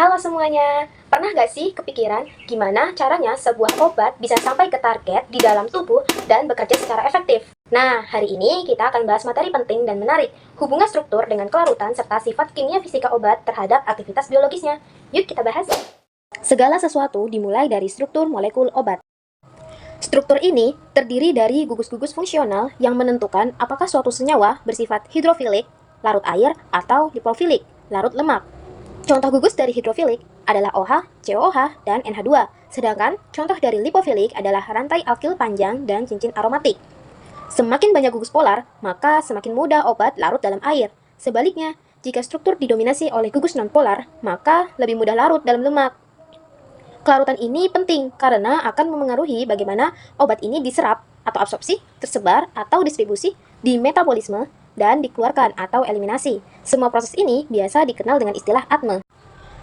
Halo semuanya, pernah gak sih kepikiran gimana caranya sebuah obat bisa sampai ke target di dalam tubuh dan bekerja secara efektif? Nah, hari ini kita akan bahas materi penting dan menarik, hubungan struktur dengan kelarutan serta sifat kimia fisika obat terhadap aktivitas biologisnya. Yuk kita bahas. Segala sesuatu dimulai dari struktur molekul obat. Struktur ini terdiri dari gugus-gugus fungsional yang menentukan apakah suatu senyawa bersifat hidrofilik, larut air, atau lipofilik, larut lemak. Contoh gugus dari hidrofilik adalah OH, COOH, dan NH2, sedangkan contoh dari lipofilik adalah rantai alkil panjang dan cincin aromatik. Semakin banyak gugus polar, maka semakin mudah obat larut dalam air. Sebaliknya, jika struktur didominasi oleh gugus nonpolar, maka lebih mudah larut dalam lemak. Kelarutan ini penting karena akan memengaruhi bagaimana obat ini diserap atau absorpsi, tersebar atau distribusi, di metabolisme, dan dikeluarkan atau eliminasi. Semua proses ini biasa dikenal dengan istilah ATME.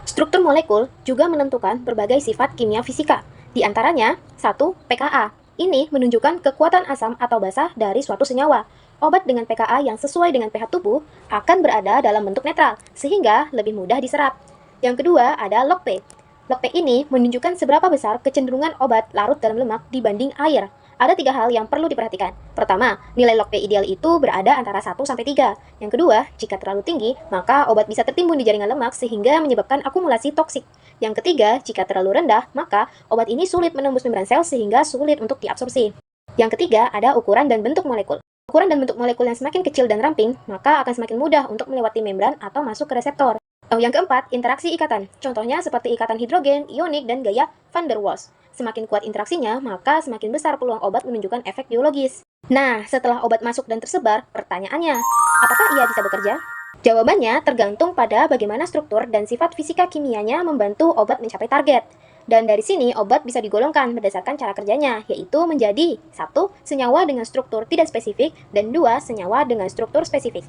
Struktur molekul juga menentukan berbagai sifat kimia fisika. Di antaranya, 1. pKa. Ini menunjukkan kekuatan asam atau basa dari suatu senyawa. Obat dengan pKa yang sesuai dengan pH tubuh akan berada dalam bentuk netral, sehingga lebih mudah diserap. Yang kedua ada log P. Log P ini menunjukkan seberapa besar kecenderungan obat larut dalam lemak dibanding air. Ada 3 hal yang perlu diperhatikan. Pertama, nilai log P ideal itu berada antara 1-3. Yang kedua, jika terlalu tinggi, maka obat bisa tertimbun di jaringan lemak sehingga menyebabkan akumulasi toksik. Yang ketiga, jika terlalu rendah, maka obat ini sulit menembus membran sel sehingga sulit untuk diabsorpsi. Yang ketiga, ada ukuran dan bentuk molekul. Ukuran dan bentuk molekul yang semakin kecil dan ramping, maka akan semakin mudah untuk melewati membran atau masuk ke reseptor. Yang keempat, interaksi ikatan. Contohnya seperti ikatan hidrogen, ionik, dan gaya van der Waals. Semakin kuat interaksinya, maka semakin besar peluang obat menunjukkan efek biologis. Nah, setelah obat masuk dan tersebar, pertanyaannya, apakah ia bisa bekerja? Jawabannya tergantung pada bagaimana struktur dan sifat fisika kimianya membantu obat mencapai target. Dan dari sini, obat bisa digolongkan berdasarkan cara kerjanya, yaitu menjadi 1. Senyawa dengan struktur tidak spesifik, dan 2. Senyawa dengan struktur spesifik.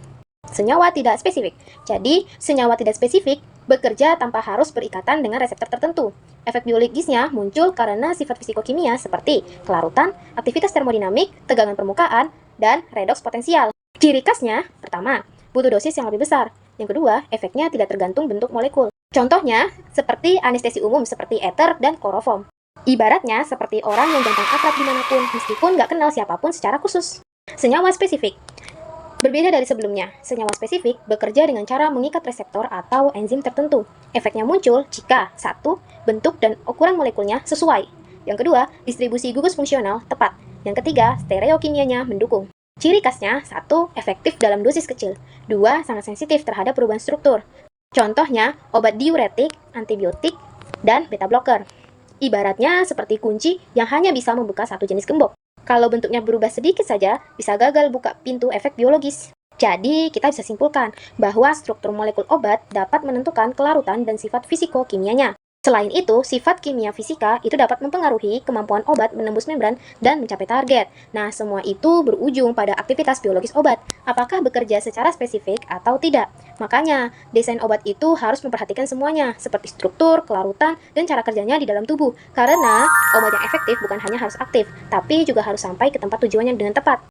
Senyawa tidak spesifik. Jadi, senyawa tidak spesifik bekerja tanpa harus berikatan dengan reseptor tertentu. Efek biologisnya muncul karena sifat fisikokimia seperti kelarutan, aktivitas termodinamik, tegangan permukaan, dan redoks potensial. Ciri khasnya, pertama, butuh dosis yang lebih besar. Yang kedua, efeknya tidak tergantung bentuk molekul. Contohnya, seperti anestesi umum seperti ether dan kloroform. Ibaratnya seperti orang yang gampang akrab dimanapun, meskipun nggak kenal siapapun secara khusus. Senyawa spesifik. Berbeda dari sebelumnya, senyawa spesifik bekerja dengan cara mengikat reseptor atau enzim tertentu. Efeknya muncul jika 1. Bentuk dan ukuran molekulnya sesuai. Yang kedua, distribusi gugus fungsional tepat. Yang ketiga, stereokimianya mendukung. Ciri khasnya 1. Efektif dalam dosis kecil. 2. Sangat sensitif terhadap perubahan struktur. Contohnya, obat diuretik, antibiotik, dan beta blocker. Ibaratnya seperti kunci yang hanya bisa membuka satu jenis gembok. Kalau bentuknya berubah sedikit saja, bisa gagal buka pintu efek biologis. Jadi, kita bisa simpulkan bahwa struktur molekul obat dapat menentukan kelarutan dan sifat fisiko-kimianya. Selain itu, sifat kimia fisika itu dapat mempengaruhi kemampuan obat menembus membran dan mencapai target. Nah, semua itu berujung pada aktivitas biologis obat, apakah bekerja secara spesifik atau tidak. Makanya, desain obat itu harus memperhatikan semuanya, seperti struktur, kelarutan, dan cara kerjanya di dalam tubuh. Karena, obat yang efektif bukan hanya harus aktif, tapi juga harus sampai ke tempat tujuannya dengan tepat.